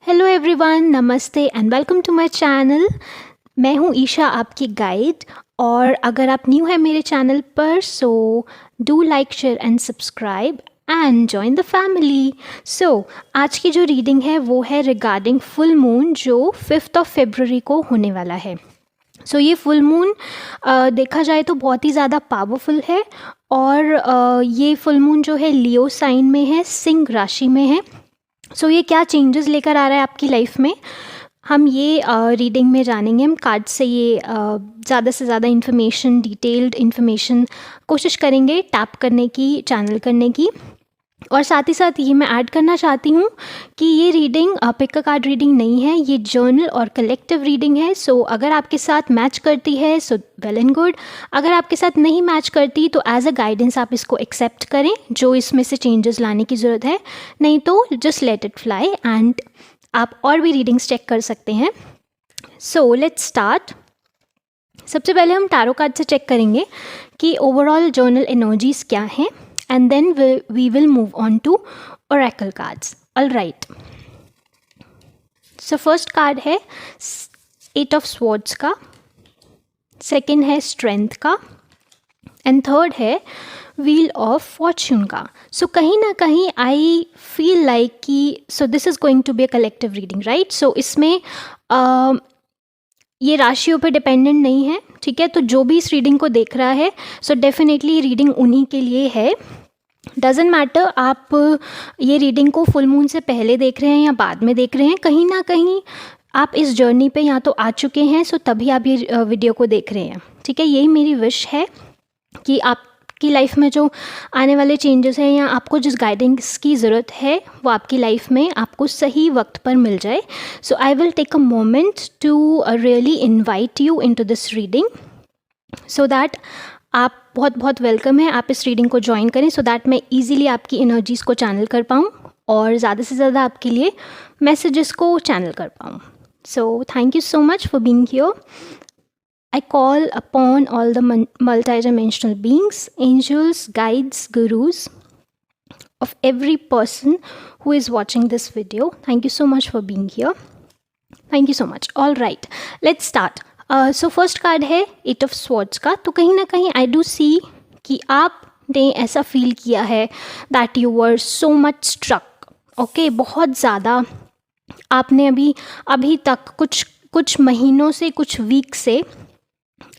Hello everyone, नमस्ते and welcome to my channel. मैं हूँ ईशा, आपकी गाइड। और अगर आप न्यू है मेरे चैनल पर so do like, share and subscribe and join the family. So आज की जो रीडिंग है वो है रिगार्डिंग फुल मून जो 5 फरवरी को होने वाला है। सो ये फुल मून देखा जाए तो बहुत ही ज़्यादा पावरफुल है। और ये फुल मून जो है लियो साइन में है, सिंह राशि में है। सो ये क्या चेंजेस लेकर आ रहा है आपकी लाइफ में, हम ये रीडिंग में जानेंगे। हम कार्ड से ये ज़्यादा से ज़्यादा इन्फॉर्मेशन, डिटेल्ड इन्फॉर्मेशन कोशिश करेंगे टैप करने की, चैनल करने की। और साथ ही साथ ये मैं ऐड करना चाहती हूँ कि ये reading pick a card reading नहीं है, ये जर्नल और कलेक्टिव रीडिंग है। सो अगर आपके साथ मैच करती है सो वेल एंड गुड, अगर आपके साथ नहीं मैच करती तो एज अ गाइडेंस आप इसको एक्सेप्ट करें, जो इसमें से चेंजेस लाने की ज़रूरत है, नहीं तो just let it fly and आप और भी रीडिंग्स चेक कर सकते हैं। So let's start. सबसे पहले हम टैरो कार्ड से चेक करेंगे कि ओवरऑल जर्नल एनर्जीज क्या हैं, and then we will move on to oracle cards. All right, so first card है 8 of swords का, second है strength का, and third है wheel of fortune का. So कहीं ना कहीं I feel like कि so this is going to be a collective reading, right? So इसमें ये राशियों पे डिपेंडेंट नहीं है, ठीक है। तो जो भी इस रीडिंग को देख रहा है सो डेफिनेटली रीडिंग उन्हीं के लिए है। डजेंट मैटर आप ये रीडिंग को फुल मून से पहले देख रहे हैं या बाद में देख रहे हैं, कहीं ना कहीं आप इस जर्नी पे या तो आ चुके हैं सो तभी आप ये वीडियो को देख रहे हैं, ठीक है। यही मेरी विश है कि आपकी लाइफ में जो आने वाले चेंजेस हैं या आपको जिस गाइडेंस की ज़रूरत है वो आपकी लाइफ में आपको सही वक्त पर मिल जाए। So I will take a moment to really invite you into this reading so that आप बहुत बहुत वेलकम है, आप इस रीडिंग को ज्वाइन करें सो दैट मैं इजीली आपकी एनर्जीज़ को चैनल कर पाऊँ और ज़्यादा से ज़्यादा आपके लिए मैसेजेस को चैनल कर पाऊँ। So thank you so much for being here. I call upon all the multi dimensional beings, angels, guides, gurus of every person who is watching this video. Thank you so much for being here. Thank you so much. All right, let's start. So first card है 8 of swords का। तो कहीं ना कहीं I do see कि आपने ऐसा feel किया है that you were so much struck, okay. बहुत ज़्यादा आपने अभी तक कुछ महीनों से, कुछ वीक से,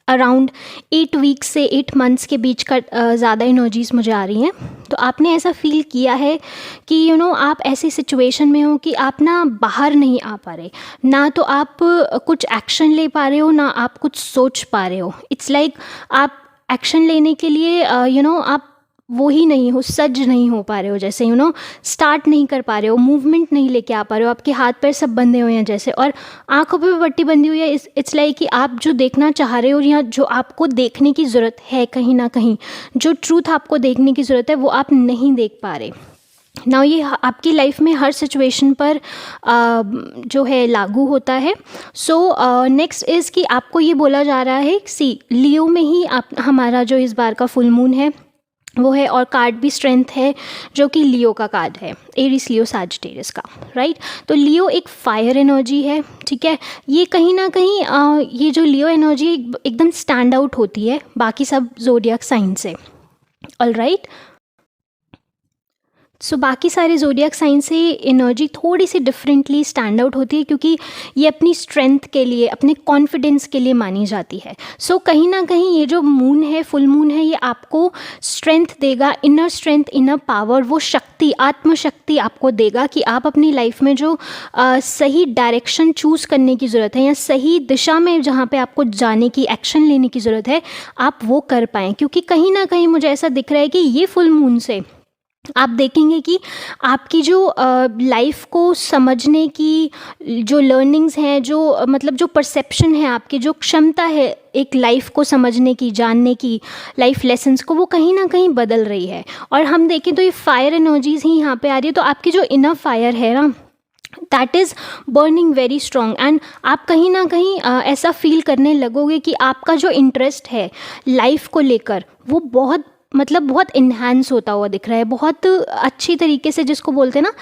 अराउंड 8 वीक्स से 8 मंथ्स के बीच का ज़्यादा एनर्जीज मुझे आ रही हैं। तो आपने ऐसा फील किया है कि यू नो आप ऐसी सिचुएशन में हो कि आप ना बाहर नहीं आ पा रहे, ना तो आप कुछ एक्शन ले पा रहे हो, ना आप कुछ सोच पा रहे हो। इट्स लाइक आप एक्शन लेने के लिए आप वो ही नहीं हो, सज नहीं हो पा रहे हो, जैसे स्टार्ट नहीं कर पा रहे हो, मूवमेंट नहीं लेके आ पा रहे हो, आपके हाथ पैर सब बंधे हुए हैं जैसे, और आंखों पे भी पट्टी बंधी हुई है। इट्स लाइक कि आप जो देखना चाह रहे हो या जो आपको देखने की ज़रूरत है, कहीं ना कहीं जो ट्रूथ आपको देखने की ज़रूरत है वो आप नहीं देख पा रहे ना। ये आपकी लाइफ में हर सिचुएशन पर जो है लागू होता है। सो नेक्स्ट इज़ कि आपको ये बोला जा रहा है सी लियो में ही हमारा जो इस बार का फुल मून है वो है, और कार्ड भी स्ट्रेंथ है जो कि लियो का कार्ड है, एरिस लियो सैजिटेरियस का, राइट। तो लियो एक फायर एनर्जी है, ठीक है। ये कहीं ना कहीं ये जो लियो एनर्जी एकदम स्टैंड आउट होती है बाकी सब ज़ोडिएक साइन से, ऑल राइट। सो बाकी सारे ज़ोडिएक साइन से एनर्जी थोड़ी सी डिफरेंटली स्टैंड आउट होती है क्योंकि ये अपनी स्ट्रेंथ के लिए, अपने कॉन्फिडेंस के लिए मानी जाती है। सो कहीं ना कहीं ये जो मून है, फुल मून है, ये आपको स्ट्रेंथ देगा, इनर स्ट्रेंथ, इनर पावर, वो शक्ति, आत्मशक्ति आपको देगा कि आप अपनी लाइफ में जो सही डायरेक्शन चूज़ करने की ज़रूरत है या सही दिशा में जहाँ पे आपको जाने की, एक्शन लेने की ज़रूरत है, आप वो कर पाएँ। क्योंकि कहीं ना कहीं मुझे ऐसा दिख रहा है कि ये फुल मून से आप देखेंगे कि आपकी जो लाइफ को समझने की जो लर्निंग्स हैं, जो मतलब जो परसेप्शन है, आपकी जो क्षमता है एक लाइफ को समझने की, जानने की, लाइफ लेसन्स को, वो कहीं ना कहीं बदल रही है। और हम देखें तो ये फायर एनर्जीज ही यहाँ पे आ रही है। तो आपकी जो इनर फायर है ना, that is burning very strong, and आप कहीं ना कहीं ऐसा फील करने लगोगे कि आपका जो इंटरेस्ट है लाइफ को लेकर वो बहुत इन्हांस होता हुआ दिख रहा है, बहुत अच्छी तरीके से, जिसको बोलते हैं ना,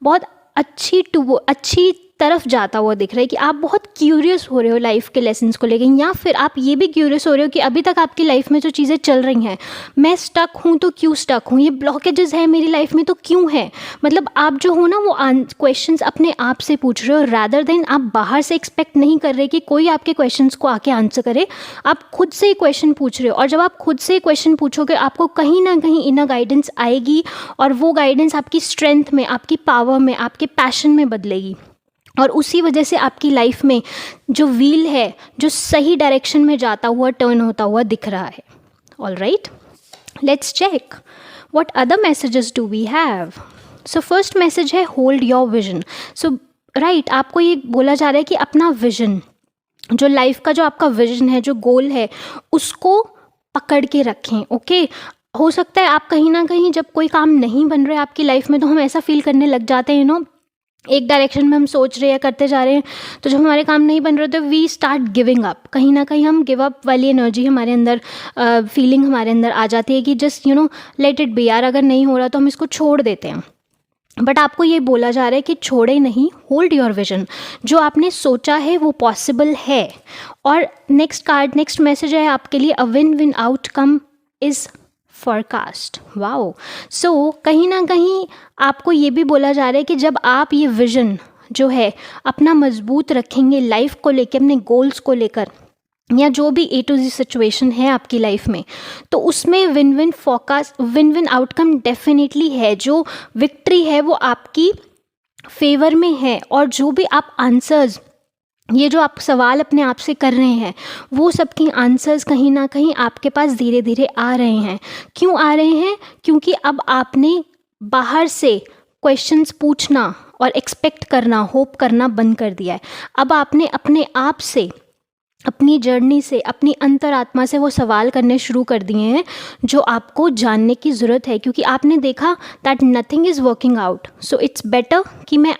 बहुत अच्छी तरफ जाता हुआ दिख रहा है, कि आप बहुत क्यूरियस हो रहे हो लाइफ के लेसन्स को लेकर, या फिर आप ये भी क्यूरियस हो रहे हो कि अभी तक आपकी लाइफ में जो चीज़ें चल रही हैं, मैं स्टक हूँ तो क्यों स्टक हूँ, ये ब्लॉकेजेस है मेरी लाइफ में तो क्यों है। मतलब आप जो हो ना वो क्वेश्चंस अपने आप से पूछ रहे हो, रैदर देन आप बाहर से एक्सपेक्ट नहीं कर रहे कि कोई आपके क्वेश्चंस को आके आंसर करे, आप खुद से ही क्वेश्चन पूछ रहे हो। और जब आप खुद से क्वेश्चन पूछोगे, आपको कहीं ना कहीं इनर गाइडेंस आएगी, और वो गाइडेंस आपकी स्ट्रेंथ में, आपकी पावर में, आपके पैशन में बदलेगी, और उसी वजह से आपकी लाइफ में जो व्हील है जो सही डायरेक्शन में जाता हुआ, टर्न होता हुआ दिख रहा है। All right, let's check what other messages do we have. So first message है hold your vision. So right, आपको ये बोला जा रहा है कि अपना विजन, जो लाइफ का जो आपका विजन है, जो गोल है, उसको पकड़ के रखें। ओके हो सकता है आप कहीं ना कहीं जब कोई काम नहीं बन रहा है आपकी लाइफ में, तो हम ऐसा फील करने लग जाते हैं, एक डायरेक्शन में हम सोच रहे हैं, करते जा रहे हैं, तो जब हमारे काम नहीं बन रहे तो वी स्टार्ट गिविंग अप। कहीं ना कहीं हम गिव अप वाली एनर्जी हमारे अंदर, फीलिंग हमारे अंदर आ जाती है कि जस्ट लेट इट बी यार, अगर नहीं हो रहा तो हम इसको छोड़ देते हैं। बट आपको ये बोला जा रहा है कि छोड़े नहीं, होल्ड योर विजन। जो आपने सोचा है वो पॉसिबल है। और नेक्स्ट मैसेज है आपके लिए, a win win outcome is forecast. Wow. So कहीं ना कहीं आपको ये भी बोला जा रहा है कि जब आप ये विजन जो है अपना मजबूत रखेंगे लाइफ को लेकर, अपने गोल्स को लेकर, या जो भी A to Z सिचुएशन है आपकी लाइफ में, तो उसमें विन विन आउटकम डेफिनेटली है। जो विक्ट्री है वो आपकी फेवर में है, और जो भी आप आंसर्स, ये जो आप सवाल अपने आप से कर रहे हैं, वो सबके आंसर्स कहीं ना कहीं आपके पास धीरे धीरे आ रहे हैं। क्यों आ रहे हैं? क्योंकि अब आपने बाहर से क्वेश्चंस पूछना और एक्सपेक्ट करना, होप करना बंद कर दिया है। अब आपने अपने आप से, अपनी जर्नी से, अपनी अंतरात्मा से वो सवाल करने शुरू कर दिए हैं जो आपको जानने की ज़रूरत है, क्योंकि आपने देखा that nothing is working out. So it's better कि मैं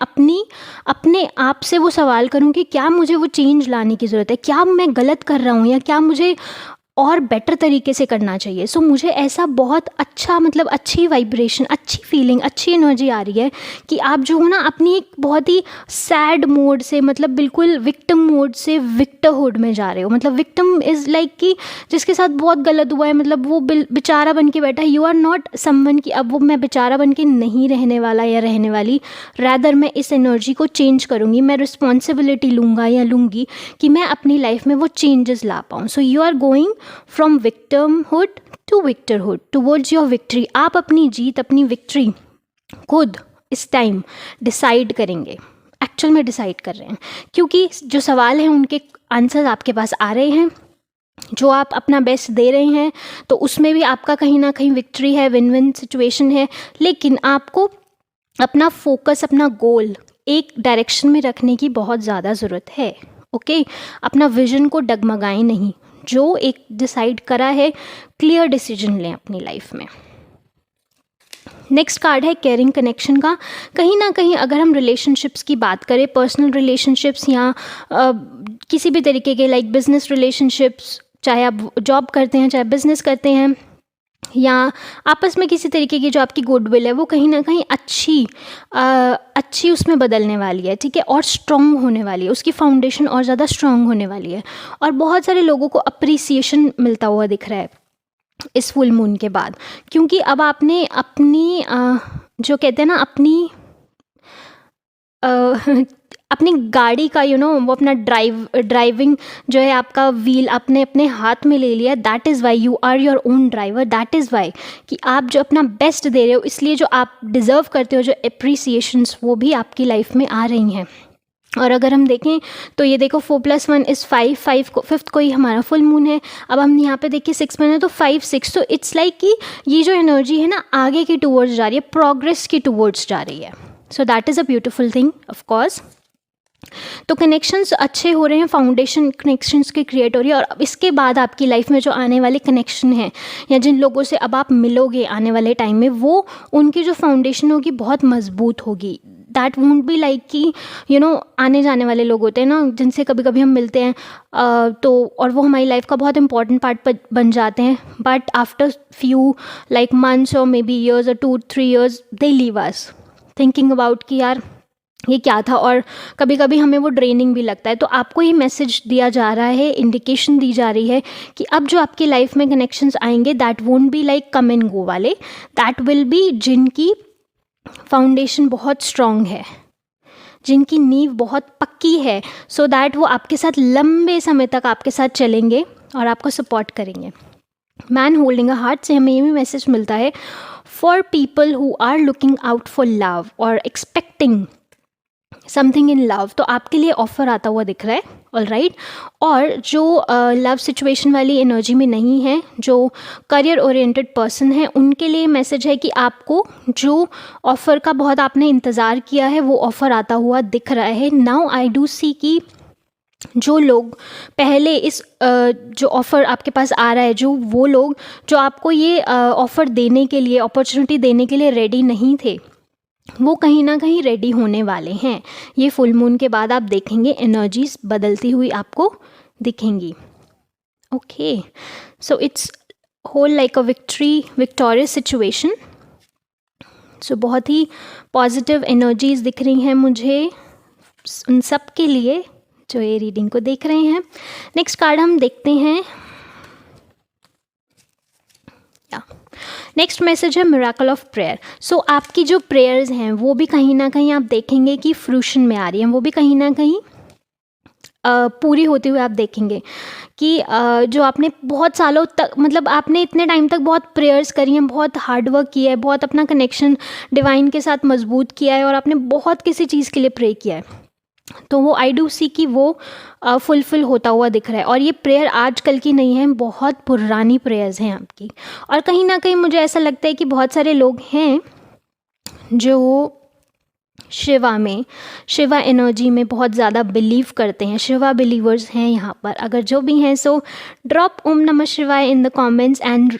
अपने आप से वो सवाल करूं कि क्या मुझे वो चेंज लाने की ज़रूरत है, क्या मैं गलत कर रहा हूं, या क्या मुझे और बेटर तरीके से करना चाहिए। सो मुझे ऐसा बहुत अच्छा, मतलब अच्छी वाइब्रेशन, अच्छी फीलिंग, अच्छी एनर्जी आ रही है कि आप जो हो ना अपनी एक बहुत ही सैड मोड से, मतलब बिल्कुल विक्टिम मोड से विक्टरहुड में जा रहे हो। मतलब विक्टिम इज़ लाइक कि जिसके साथ बहुत गलत हुआ है, मतलब वो बेचारा बन के बैठा है। यू आर नॉट समवन कि अब वो मैं बेचारा बन के नहीं रहने वाला या रहने वाली, रैदर मैं इस एनर्जी को चेंज करूँगी, मैं रिस्पॉन्सिबिलिटी लूँगा या लूँगी कि मैं अपनी लाइफ में वो चेंजेस ला पाऊँ। So you are going from victimhood to victorhood towards your victory. आप अपनी जीत, अपनी विक्ट्री खुद इस टाइम डिसाइड करेंगे, एक्चुअल में डिसाइड कर रहे हैं, क्योंकि जो सवाल हैं उनके आंसर आपके पास आ रहे हैं। जो आप अपना बेस्ट दे रहे हैं तो उसमें भी आपका कहीं ना कहीं विक्ट्री है, विन विन सिचुएशन है। लेकिन आपको अपना फोकस, अपना गोल एक डायरेक्शन में रखने की बहुत ज़्यादा ज़रूरत है। ओके, अपना विजन को डगमगाएं नहीं, जो एक डिसाइड करा है क्लियर डिसीजन लें अपनी लाइफ में। नेक्स्ट कार्ड है केयरिंग कनेक्शन का। कहीं ना कहीं अगर हम रिलेशनशिप्स की बात करें, पर्सनल रिलेशनशिप्स या किसी भी तरीके के, लाइक बिजनेस रिलेशनशिप्स, चाहे आप जॉब करते हैं, चाहे बिजनेस करते हैं, या आपस में किसी तरीके की जो आपकी गुडविल है वो कहीं ना कहीं अच्छी उसमें बदलने वाली है। ठीक है, और स्ट्रॉन्ग होने वाली है, उसकी फाउंडेशन और ज़्यादा स्ट्रॉन्ग होने वाली है। और बहुत सारे लोगों को अप्रिसिएशन मिलता हुआ दिख रहा है इस फुल मून के बाद, क्योंकि अब आपने अपनी जो कहते हैं ना, अपनी गाड़ी का वो अपना ड्राइविंग जो है, आपका व्हील आपने अपने हाथ में ले लिया। That is why you are your own driver. That is why कि आप जो अपना बेस्ट दे रहे हो, इसलिए जो आप डिज़र्व करते हो, जो अप्रिसिएशंस, वो भी आपकी लाइफ में आ रही हैं। और अगर हम देखें तो ये देखो 4+1 इज़ 5 को 5th को ही हमारा फुल मून है। अब हम यहाँ पे देखिए 6 में है तो 5 6, तो इट्स लाइक कि ये जो एनर्जी है ना आगे की टूवर्ड्स जा रही है, प्रोग्रेस की टूवर्ड्स जा रही है। So that is a beautiful thing of course. तो कनेक्शंस अच्छे हो रहे हैं, फाउंडेशन कनेक्शंस की क्रिएट हो रही है। और अब इसके बाद आपकी लाइफ में जो आने वाले कनेक्शन हैं, या जिन लोगों से अब आप मिलोगे आने वाले टाइम में, वो उनकी जो फाउंडेशन होगी बहुत मजबूत होगी। दैट वोंट बी लाइक कि आने जाने वाले लोग होते हैं ना, जिनसे कभी कभी हम मिलते हैं तो और वो हमारी लाइफ का बहुत इंपॉर्टेंट पार्ट बन जाते हैं, but after few like months और मे बी ईयर्स और 2-3 years they leave us thinking about कि यार ये क्या था, और कभी कभी हमें वो ड्रेनिंग भी लगता है। तो आपको ये मैसेज दिया जा रहा है, इंडिकेशन दी जा रही है कि अब जो आपकी लाइफ में कनेक्शंस आएंगे that won't be like come and go वाले, दैट विल बी जिनकी फाउंडेशन बहुत स्ट्रॉन्ग है, जिनकी नींव बहुत पक्की है, सो दैट वो आपके साथ लंबे समय तक आपके साथ चलेंगे और आपको सपोर्ट करेंगे। मैन होल्डिंग अ हार्ट से हमें ये भी मैसेज मिलता है for people who are looking out for love और एक्सपेक्टिंग समथिंग इन लव। तो आपके लिए ऑफर आता हुआ दिख रहा है, ऑल राइट। और जो लव सिचुएशन वाली एनर्जी में नहीं है, जो करियर ओरिएंटेड पर्सन है, उनके लिए मैसेज है कि आपको जो ऑफ़र का बहुत आपने इंतज़ार किया है वो ऑफ़र आता हुआ दिख रहा है। नाउ आई डू सी कि जो लोग पहले इस जो ऑफ़र आपके पास आ रहा है, जो वो लोग जो आपको ये ऑफ़र देने के लिए, अपॉर्चुनिटी देने के लिए रेडी नहीं थे, वो कहीं ना कहीं रेडी होने वाले हैं। ये फुल मून के बाद आप देखेंगे एनर्जीज बदलती हुई आपको दिखेंगी। Okay, so it's whole like a victorious situation. So बहुत ही पॉजिटिव एनर्जीज दिख रही हैं मुझे उन सब के लिए जो ये रीडिंग को देख रहे हैं। नेक्स्ट कार्ड हम देखते हैं। नेक्स्ट मैसेज है मिरेकल ऑफ प्रेयर। सो आपकी जो प्रेयर्स हैं वो भी कहीं ना कहीं आप देखेंगे कि फ्रूशन में आ रही हैं, वो भी कहीं ना कहीं पूरी होते हुए आप देखेंगे कि जो आपने बहुत सालों तक, मतलब आपने इतने टाइम तक बहुत प्रेयर्स करी हैं, बहुत हार्ड वर्क किया है, बहुत अपना कनेक्शन डिवाइन के साथ मजबूत किया है और आपने बहुत किसी चीज़ के लिए प्रे किया है, तो वो आई डू सी कि वो फुलफिल होता हुआ दिख रहा है। और ये प्रेयर आजकल की नहीं है, बहुत पुरानी प्रेयर्स हैं आपकी। और कहीं ना कहीं मुझे ऐसा लगता है कि बहुत सारे लोग हैं जो शिवा में, शिवा एनर्जी में बहुत ज़्यादा बिलीव करते हैं, शिवा बिलीवर्स हैं यहाँ पर। अगर जो भी हैं so drop Om Namah Shivaya in the comments and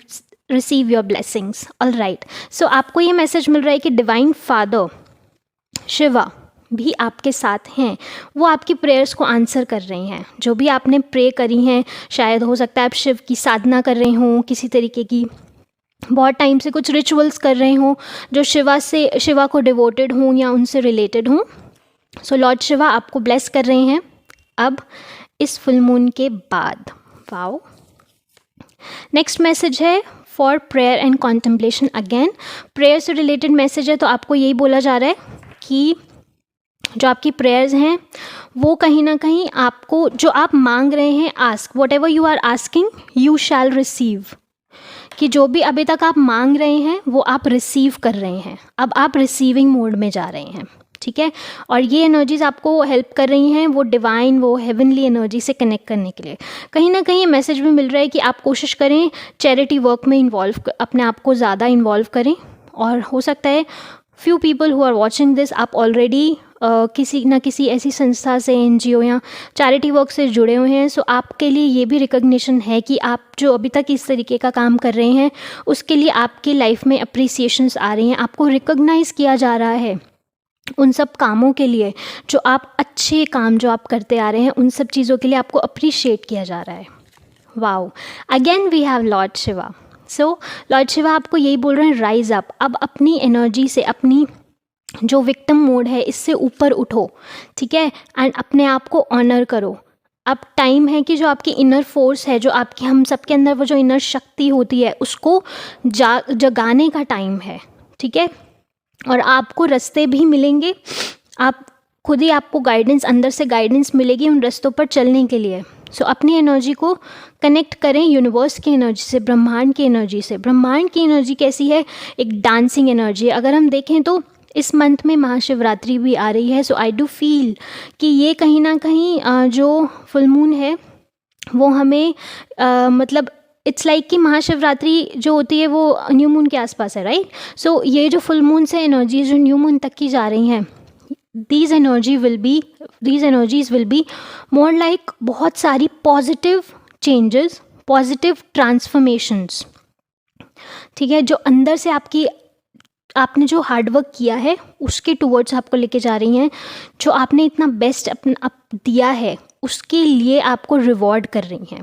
receive your blessings. All right, so आपको ये मैसेज मिल रहा है कि डिवाइन फादर शिवा भी आपके साथ हैं, वो आपकी प्रेयर्स को आंसर कर रहे हैं। जो भी आपने प्रे करी हैं, शायद हो सकता है आप शिव की साधना कर रहे हों, किसी तरीके की बहुत टाइम से कुछ रिचुअल्स कर रहे हों जो शिवा को डिवोटेड हों या उनसे रिलेटेड हों। सो लॉर्ड शिवा आपको ब्लेस कर रहे हैं अब इस फुल मून के बाद। वाओ। नेक्स्ट मैसेज है for prayer and contemplation. Again prayer से रिलेटेड मैसेज है, तो आपको यही बोला जा रहा है कि जो आपकी प्रेयर्स हैं वो कहीं ना कहीं आपको जो आप मांग रहे हैं, ask whatever you are asking you shall receive, कि जो भी अभी तक आप मांग रहे हैं वो आप रिसीव कर रहे हैं। अब आप रिसीविंग मोड में जा रहे हैं, ठीक है। और ये एनर्जीज आपको हेल्प कर रही हैं वो डिवाइन, वो हेवनली एनर्जी से कनेक्ट करने के लिए। कहीं ना कहीं ये मैसेज भी मिल रहा है कि आप कोशिश करें चैरिटी वर्क में अपने आप को ज़्यादा इन्वॉल्व करें। और हो सकता है few people who are watching this, आप ऑलरेडी किसी न किसी ऐसी संस्था से, एनजीओ या चैरिटी वर्क से जुड़े हुए हैं। सो आपके लिए ये भी रिकग्निशन है कि आप जो अभी तक इस तरीके का काम कर रहे हैं उसके लिए आपकी लाइफ में अप्रिसिएशंस आ रही हैं, आपको रिकॉग्नाइज़ किया जा रहा है उन सब कामों के लिए, जो आप अच्छे काम जो आप करते आ रहे हैं उन सब चीज़ों के लिए आपको अप्रिशिएट किया जा रहा है। Wow, again we have lord Shiva. So lord Shiva आपको यही बोल रहे हैं, राइज अप। अब अपनी एनर्जी से, अपनी जो विक्टिम मोड है इससे ऊपर उठो, ठीक है, एंड अपने आप को ऑनर करो। अब टाइम है कि जो आपकी इनर फोर्स है, जो आपकी, हम सबके अंदर वो जो इनर शक्ति होती है, उसको जगाने का टाइम है, ठीक है। और आपको रास्ते भी मिलेंगे, आप खुद ही आपको गाइडेंस, अंदर से गाइडेंस मिलेगी उन रास्तों पर चलने के लिए। सो अपनी एनर्जी को कनेक्ट करें यूनिवर्स की एनर्जी से, ब्रह्मांड की एनर्जी से। ब्रह्मांड की एनर्जी कैसी है? एक डांसिंग एनर्जी है। अगर हम देखें तो इस मंथ में महाशिवरात्रि भी आ रही है। सो आई डू फील कि ये कहीं ना कहीं जो फुल मून है वो हमें मतलब इट्स लाइक कि महाशिवरात्रि जो होती है वो न्यू मून के आसपास है, राइट। सो ये जो फुल मून से एनर्जीज जो न्यू मून तक की जा रही हैं, these energies will be more like बहुत सारी पॉजिटिव चेंजेस, पॉजिटिव ट्रांसफॉर्मेशंस, ठीक है, जो अंदर से आपने जो हार्डवर्क किया है उसके टूवर्ड्स आपको लेके जा रही हैं। जो आपने इतना बेस्ट अपना दिया है उसके लिए आपको रिवॉर्ड कर रही हैं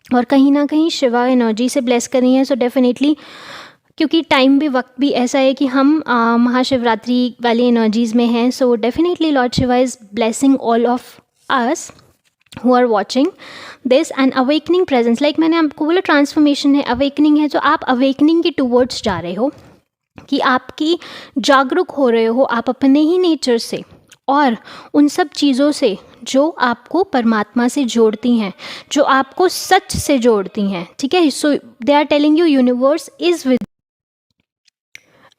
और कहीं ना कहीं शिवा एनर्जी से ब्लेस कर रही हैं। सो डेफिनेटली क्योंकि टाइम भी वक्त भी ऐसा है कि हम महाशिवरात्रि वाली एनर्जीज़ में हैं. So definitely Lord Shiva is blessing all of us who are watching this. and awakening presence, like मैंने आपको बोला ट्रांसफॉर्मेशन है, अवेकनिंग है, तो आप अवेकनिंग के टूवर्ड्स जा रहे हो, कि आपकी जागरूक हो रहे हो आप अपने ही नेचर से और उन सब चीज़ों से जो आपको परमात्मा से जोड़ती हैं, जो आपको सच से जोड़ती हैं. ठीक है. So they are telling you universe is with.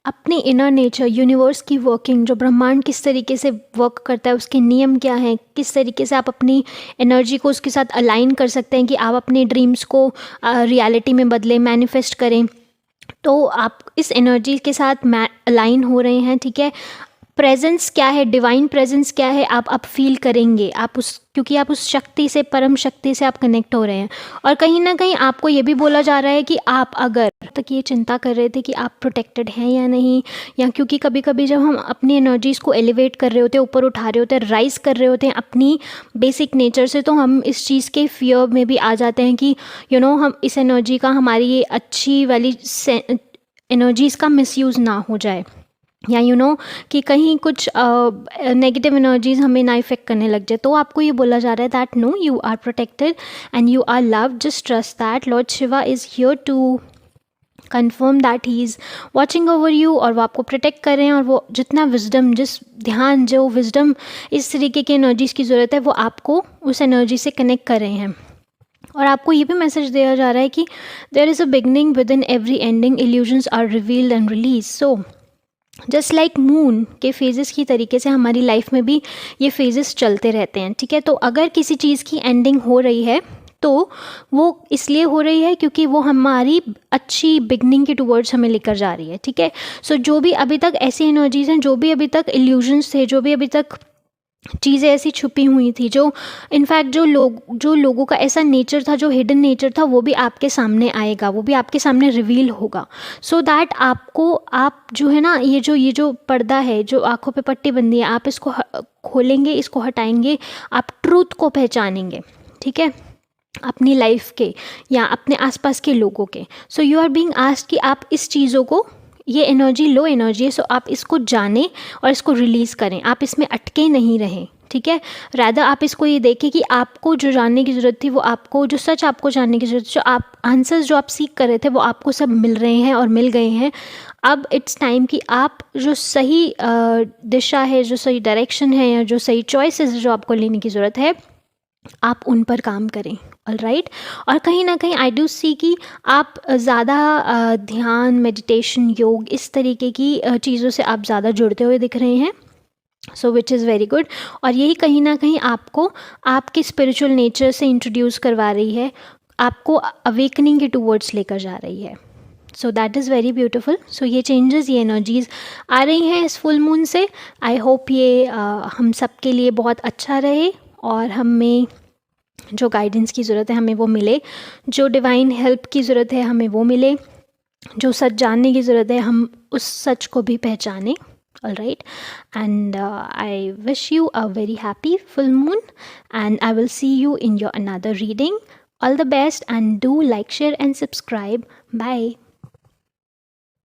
अपने इनर नेचर, यूनिवर्स की वर्किंग, जो ब्रह्मांड किस तरीके से वर्क करता है, उसके नियम क्या हैं, किस तरीके से आप अपनी एनर्जी को उसके साथ अलाइन कर सकते हैं कि आप अपने ड्रीम्स को रियलिटी में बदलें, मैनिफेस्ट करें. तो आप इस एनर्जी के साथ अलाइन हो रहे हैं. ठीक है. प्रेजेंस क्या है, डिवाइन प्रेजेंस क्या है, आप फील करेंगे, आप उस, क्योंकि आप उस शक्ति से, परम शक्ति से आप कनेक्ट हो रहे हैं. और कहीं ना कहीं आपको ये भी बोला जा रहा है कि आप अगर तक ये चिंता कर रहे थे कि आप प्रोटेक्टेड हैं या नहीं, या क्योंकि कभी कभी जब हम अपनी एनर्जीज़ को एलिवेट कर रहे होते हैं, ऊपर उठा रहे होते हैं, राइज कर रहे होते हैं अपनी बेसिक नेचर से, तो हम इस चीज़ के फियर में भी आ जाते हैं कि हम इस एनर्जी का, हमारी ये अच्छी वाली एनर्जीज़ का मिसयूज़ ना हो जाए, या कि कहीं कुछ नेगेटिव एनर्जीज हमें ना इफेक्ट करने लग जाए. तो आपको ये बोला जा रहा है that no, you are protected and you are loved. Just trust that lord Shiva is here to confirm that he is watching over you, और वो आपको प्रोटेक्ट कर रहे हैं. और वो जितना विजडम, जिस ध्यान, जो विजडम इस तरीके की एनर्जीज़ की ज़रूरत है, वो आपको उस एनर्जी से कनेक्ट कर रहे हैं. और आपको ये भी मैसेज दिया जा रहा है कि there is a beginning within every ending, illusions are revealed and release. So just like moon के फेजेस की तरीके से हमारी लाइफ में भी ये फेजेस चलते रहते हैं. ठीक है. तो अगर किसी चीज़ की एंडिंग हो रही है तो वो इसलिए हो रही है क्योंकि वो हमारी अच्छी बिगनिंग के टुवर्ड्स हमें लेकर जा रही है. ठीक है. सो जो भी अभी तक ऐसी एनर्जीज़ हैं, जो भी अभी तक इल्यूजन्स थे, जो भी अभी तक चीज़ें ऐसी छुपी हुई थी, जो इनफैक्ट जो लोगों का ऐसा नेचर था, जो हिडन नेचर था, वो भी आपके सामने आएगा, वो भी आपके सामने रिवील होगा. सो दैट आपको, आप जो है ना, ये जो पर्दा है, जो आंखों पे पट्टी बंदी है, आप इसको खोलेंगे, इसको हटाएंगे, आप ट्रूथ को पहचानेंगे. ठीक है. अपनी लाइफ के या अपने आसपास के लोगों के. So you are being asked कि आप इस चीज़ों को, ये एनर्जी लो एनर्जी है, सो आप इसको जानें और इसको रिलीज़ करें. आप इसमें अटके नहीं रहें. ठीक है. रादर आप इसको ये देखें कि आपको जो जानने की ज़रूरत थी, वो आपको, जो सच आपको जानने की ज़रूरत, जो आप आंसर्स जो आप सीख कर रहे थे, वो आपको सब मिल रहे हैं और मिल गए हैं. अब इट्स टाइम कि आप जो सही दिशा है, जो सही डायरेक्शन है, या जो सही चॉइसेस जो आपको लेने की ज़रूरत है, आप उन पर काम करें. ऑलराइट. और कहीं ना कहीं आई डू सी कि आप ज़्यादा ध्यान, मेडिटेशन, योग, इस तरीके की चीज़ों से आप ज़्यादा जुड़ते हुए दिख रहे हैं. सो विच इज़ वेरी गुड. और यही कहीं ना कहीं आपको आपके स्पिरिचुअल नेचर से इंट्रोड्यूस करवा रही है, आपको अवेकनिंग के टूवर्ड्स लेकर जा रही है. So that is very beautiful. So ये चेंजेस, ये एनर्जीज़ आ रही हैं इस फुल मून से. आई होप ये हम सब के लिए बहुत अच्छा रहे, और हमें जो गाइडेंस की ज़रूरत है हमें वो मिले, जो डिवाइन हेल्प की ज़रूरत है हमें वो मिले, जो सच जानने की ज़रूरत है हम उस सच को भी पहचानें. Alright. And I wish you a very happy full moon, and I will see you in your another reading. All the best, and do like, share and subscribe. Bye.